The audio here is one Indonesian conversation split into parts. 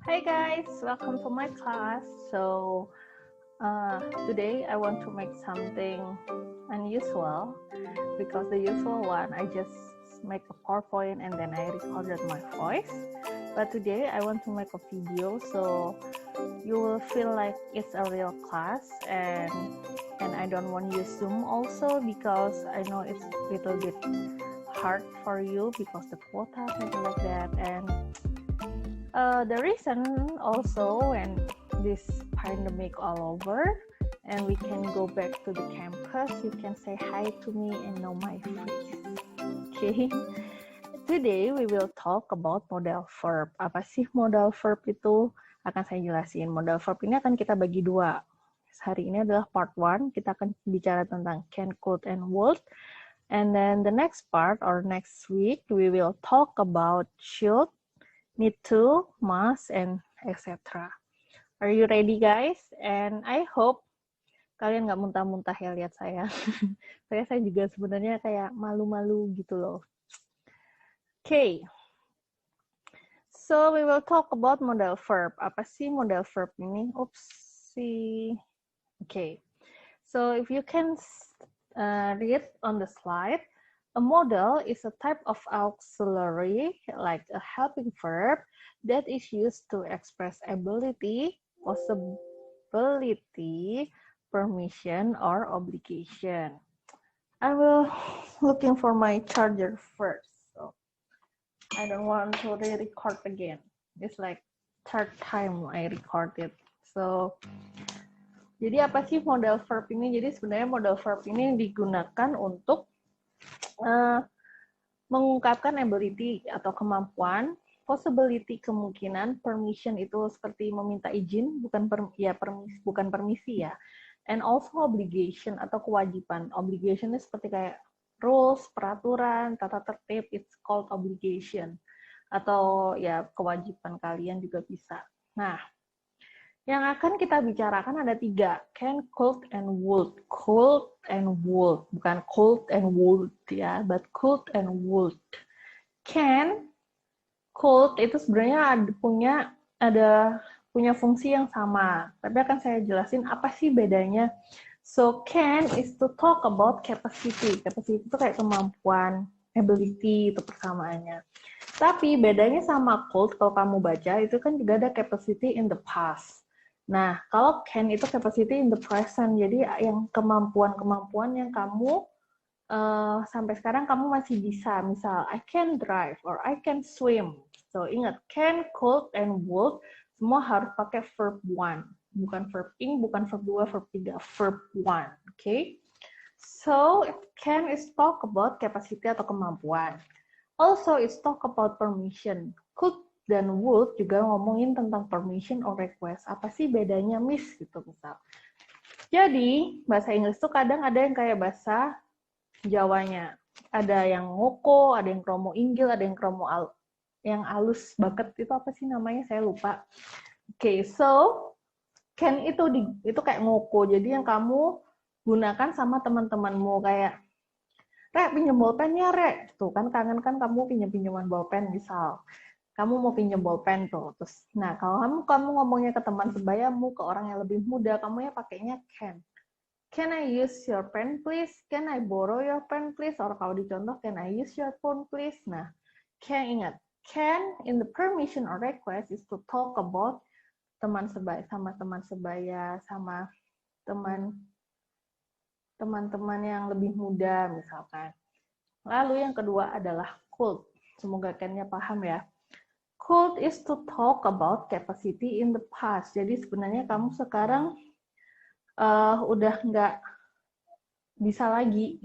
Hi guys, welcome to my class. Today I want to make something unusual because the usual one I just make a PowerPoint and then I recorded my voice. But today I want to make a video so you will feel like it's a real class and I don't want to use Zoom also because I know it's a little bit hard for you because the quota something like that and the reason also when this pandemic all over and we can go back to the campus, you can say hi to me and know my face. Okay. Today we will talk about modal verb. Apa sih modal verb itu? Akan saya jelasin. Modal verb ini akan kita bagi dua. Hari ini adalah part 1. Kita akan bicara tentang can, could, and would. And then the next part or next week we will talk about should, need to, must, and etc. Are you ready guys? And I hope kalian nggak muntah-muntah ya lihat saya. Saya juga sebenarnya kayak malu-malu gitu loh. Okay. So we will talk about modal verb. Apa sih modal verb ini? Oopsie. Okay. So if you can read on the slide, a modal is a type of auxiliary, like a helping verb, that is used to express ability, possibility, permission, or obligation. I will looking for my charger first, so I don't want to re-record again. It's like third time I recorded. So, jadi apa sih modal verb ini? Jadi sebenarnya modal verb ini digunakan untuk mengungkapkan ability atau kemampuan, possibility kemungkinan, permission itu seperti meminta izin, bukan permisi ya, and also obligation atau kewajiban. Obligation itu seperti kayak rules, peraturan, tata tertib, it's called obligation atau ya kewajiban kalian juga bisa. Nah, yang akan kita bicarakan ada 3, can, could, and would. Could and would, bukan could and would ya, but could and would. Can, could itu sebenarnya ada punya fungsi yang sama, tapi akan saya jelasin apa sih bedanya. So can is to talk about capacity. Capacity itu kayak kemampuan, ability itu persamaannya. Tapi bedanya sama could, kalau kamu baca itu kan juga ada capacity in the past. Nah, kalau can itu capacity in the present, jadi yang kemampuan-kemampuan yang kamu sampai sekarang kamu masih bisa. Misal, I can drive or I can swim. So, ingat, can, could, and would, semua harus pakai verb 1. Bukan verb ing, bukan verb 2, verb 3, verb 1. Okay? So, can is talk about capacity atau kemampuan. Also, it's talk about permission. Could dan would juga ngomongin tentang permission or request. Apa sih bedanya, Miss? Gitu misal. Jadi, bahasa Inggris tuh kadang ada yang kayak bahasa Jawanya. Ada yang ngoko, ada yang kromo inggil, ada yang kromo yang alus banget. Itu apa sih namanya? Saya lupa. Okay, so can itu kayak ngoko. Jadi yang kamu gunakan sama teman-temanmu kayak Rek, pinjam bolpen ya, Rek. Tuh kan kangen kan kamu pinjam-pinjaman bolpen misal. Kamu mau pinjam bolpen tuh. Terus, nah kalau kamu ngomongnya ke teman sebayamu, ke orang yang lebih muda, kamu ya pakainya can. Can I use your pen please? Can I borrow your pen please? Or kalau dicontoh, can I use your phone please? Nah, can ingat. Can in the permission or request is to talk about teman sebaya, sama teman-teman yang lebih muda misalkan. Lalu yang kedua adalah could. Semoga Ken-nya paham ya. Could is to talk about capacity in the past. Jadi sebenarnya kamu sekarang udah nggak bisa lagi.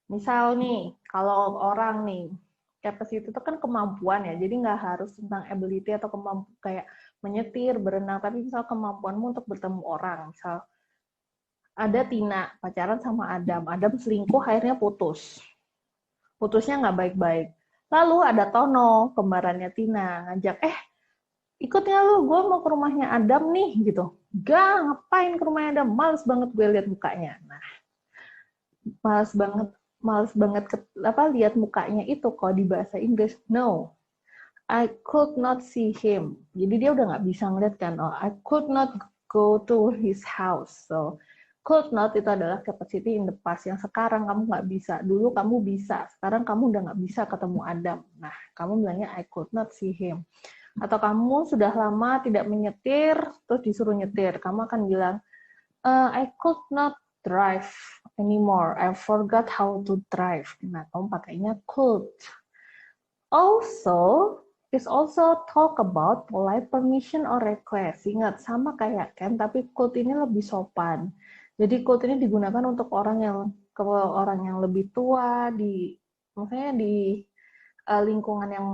Misal nih, kalau orang nih, capacity itu kan kemampuan ya. Jadi nggak harus tentang ability atau kemampuan kayak menyetir, berenang. Tapi misal kemampuanmu untuk bertemu orang. Misal ada Tina pacaran sama Adam. Adam selingkuh, akhirnya putus. Putusnya nggak baik-baik. Lalu ada Tono, kembarannya Tina, ngajak, ikutnya lu, gue mau ke rumahnya Adam nih, gitu. Gak, ngapain ke rumahnya Adam? Males banget gue lihat mukanya. Nah, males banget lihat mukanya itu kalau di bahasa Inggris. No, I could not see him. Jadi dia udah nggak bisa ngeliat kan. Oh, I could not go to his house. So, could not itu adalah capacity in the past. Yang sekarang kamu nggak bisa. Dulu kamu bisa. Sekarang kamu udah nggak bisa ketemu Adam. Nah, kamu bilangnya I could not see him. Atau kamu sudah lama tidak menyetir, terus disuruh nyetir. Kamu akan bilang, I could not drive anymore. I forgot how to drive. Nah, kamu pakainya could. Also, is also talk about polite permission or request. Ingat, sama kayak can, tapi could ini lebih sopan. Jadi could ini digunakan untuk orang yang lebih tua, maksudnya di lingkungan yang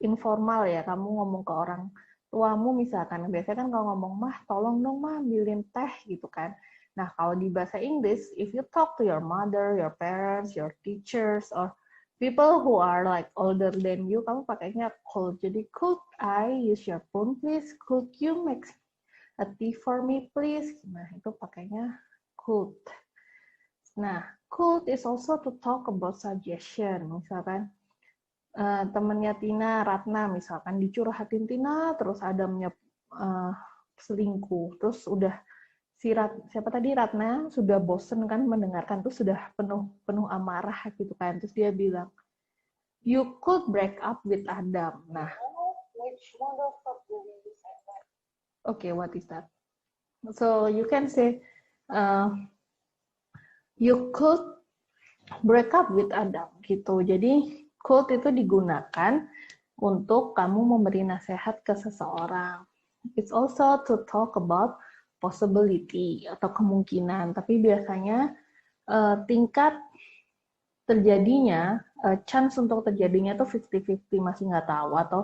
informal ya. Kamu ngomong ke orang tuamu misalkan, biasanya kan kalau ngomong, mah tolong dong mah ambilin teh gitu kan. Nah, kalau di bahasa Inggris, if you talk to your mother, your parents, your teachers, or people who are like older than you, kamu pakainya could. Jadi, could I use your phone please? Could you make a tea for me please? Nah, itu pakainya could. Nah, could is also to talk about suggestion. Misalkan, temennya Tina, Ratna, misalkan dicurhatin Tina, terus Adamnya selingkuh. Terus udah siapa tadi Ratna sudah bosen kan mendengarkan, tuh sudah penuh amarah gitu kan, terus dia bilang you could break up with Adam. Nah, okay, what is that? So you can say you could break up with Adam gitu. Jadi could itu digunakan untuk kamu memberi nasihat ke seseorang. It's also to talk about possibility atau kemungkinan, tapi biasanya tingkat terjadinya, chance untuk terjadinya itu 50-50, masih nggak tahu, atau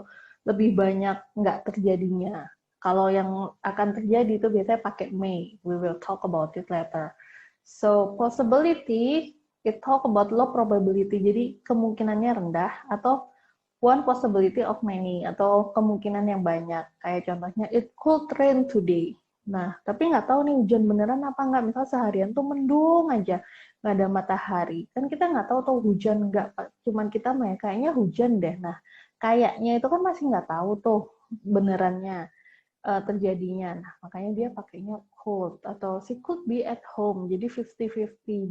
lebih banyak nggak terjadinya. Kalau yang akan terjadi itu biasanya pakai may, we will talk about it later. So possibility, it talk about low probability, jadi kemungkinannya rendah, atau one possibility of many, atau kemungkinan yang banyak. Kayak contohnya, it could rain today. Nah, tapi nggak tahu nih hujan beneran apa nggak. Misal seharian tuh mendung aja, nggak ada matahari. Kan kita nggak tahu tuh hujan nggak. Cuman kita kayaknya hujan deh. Nah, kayaknya itu kan masih nggak tahu tuh benerannya terjadinya. Nah, makanya dia pakainya could. Atau she could be at home. Jadi 50-50.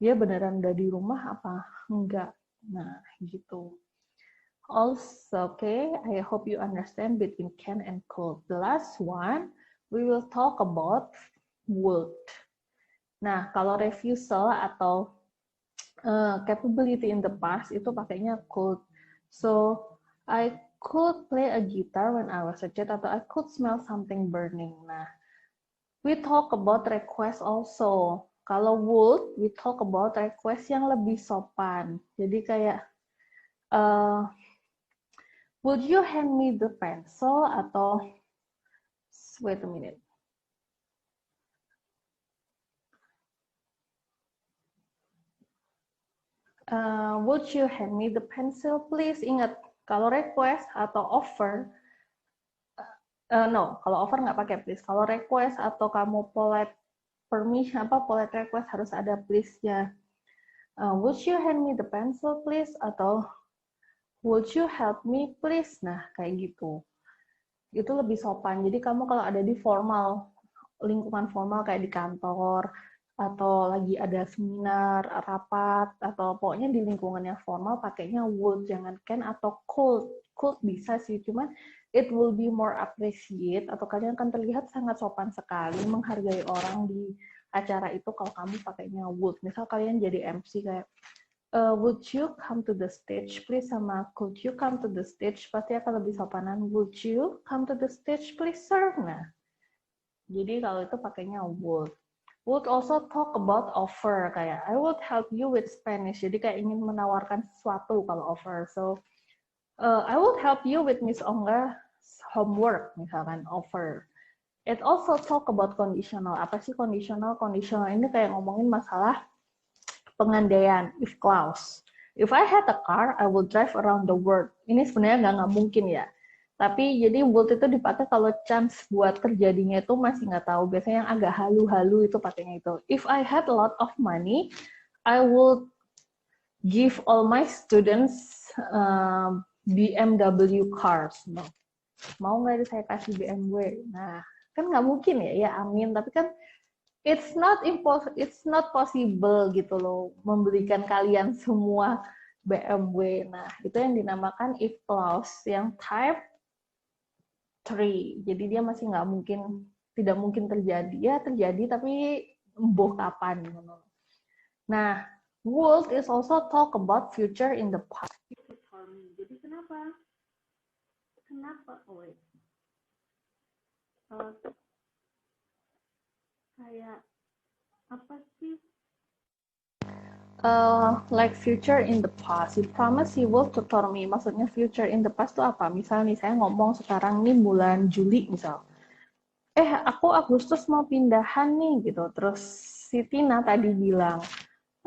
Dia beneran udah di rumah apa enggak. Nah, gitu. Also, okay, I hope you understand between can and could. The last one, we will talk about would. Nah, kalau refusal atau capability in the past itu pakainya could. So, I could play a guitar when I was a child, atau I could smell something burning. Nah, we talk about request also. Kalau would, we talk about request yang lebih sopan. Jadi kayak would you hand me the pencil, atau wait a minute. Would you hand me the pencil, please? Ingat, kalau request atau offer, no, kalau offer nggak pakai please. Kalau request atau kamu polite permission, polite request harus ada please-nya. Would you hand me the pencil, please? Atau would you help me, please? Nah, kayak gitu. Itu lebih sopan. Jadi kamu kalau ada di formal, lingkungan formal kayak di kantor, atau lagi ada seminar, rapat, atau pokoknya di lingkungan yang formal pakainya would, jangan can atau could. Could bisa sih, cuman it will be more appreciate, atau kalian akan terlihat sangat sopan sekali, menghargai orang di acara itu kalau kamu pakainya would. Misal kalian jadi MC kayak, would you come to the stage please, sama could you come to the stage, pasti akan lebih sopanan would you come to the stage please sir. Nah, jadi kalau itu pakainya would. Would also talk about offer, kayak I would help you with Spanish. Jadi kayak ingin menawarkan sesuatu kalau offer. So, I would help you with Miss Ongga's homework, misalkan offer. It also talk about conditional. Apa sih conditional? Conditional ini kayak ngomongin masalah pengandaian, if clause. If I had a car, I would drive around the world. Ini sebenarnya nggak mungkin ya. Tapi jadi would itu dipakai kalau chance buat terjadinya itu masih nggak tahu. Biasanya yang agak halu-halu itu pakainya itu. If I had a lot of money, I would give all my students BMW cars. No. Mau nggak saya kasih BMW? Nah, kan nggak mungkin ya, ya amin. Tapi kan it's not possible gitu loh, memberikan kalian semua BMW. Nah, itu yang dinamakan if clause yang type 3. Jadi dia masih nggak mungkin, tidak mungkin terjadi. Ya terjadi, tapi boh kapan. Nah, would is also talk about future in the past. Jadi kenapa? Oh wait. Kayak apa sih? Like future in the past. You promise you will tutor me. Maksudnya future in the past itu apa? Misal nih saya ngomong sekarang nih bulan Juli misal. Aku Agustus mau pindahan nih gitu. Terus si Tina tadi bilang,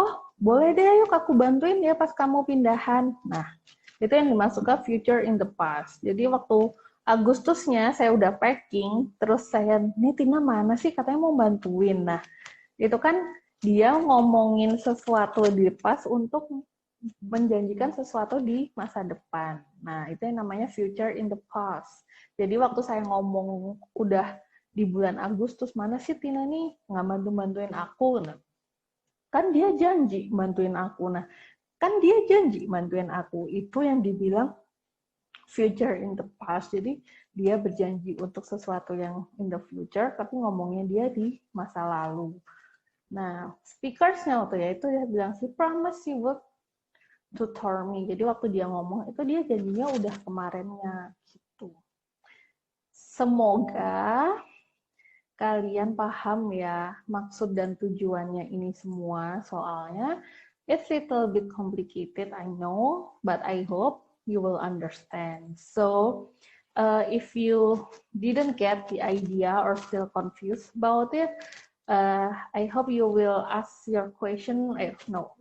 oh boleh deh yuk aku bantuin ya pas kamu pindahan. Nah, itu yang dimasukkan future in the past. Jadi waktu Agustusnya saya udah packing, terus saya, nih Tina mana sih katanya mau bantuin. Nah, itu kan dia ngomongin sesuatu di past untuk menjanjikan sesuatu di masa depan. Nah, itu yang namanya future in the past. Jadi waktu saya ngomong udah di bulan Agustus, mana sih Tina nih nggak bantuin aku. Nah, kan dia janji bantuin aku. Nah, kan dia janji bantuin aku. Itu yang dibilang future in the past. Jadi dia berjanji untuk sesuatu yang in the future, tapi ngomongnya dia di masa lalu. Nah, speakersnya waktu ya itu dia bilang, she promise you will tutor me. Jadi waktu dia ngomong, itu dia janjinya udah kemarinnya. Gitu. Semoga kalian paham ya maksud dan tujuannya ini semua. Soalnya it's little bit complicated, I know, but I hope you will understand. So, if you didn't get the idea or still confused about it, I hope you will ask your question,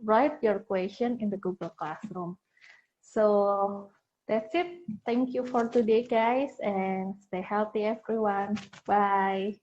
write your question in the Google Classroom. So, that's it. Thank you for today, guys, and stay healthy, everyone. Bye.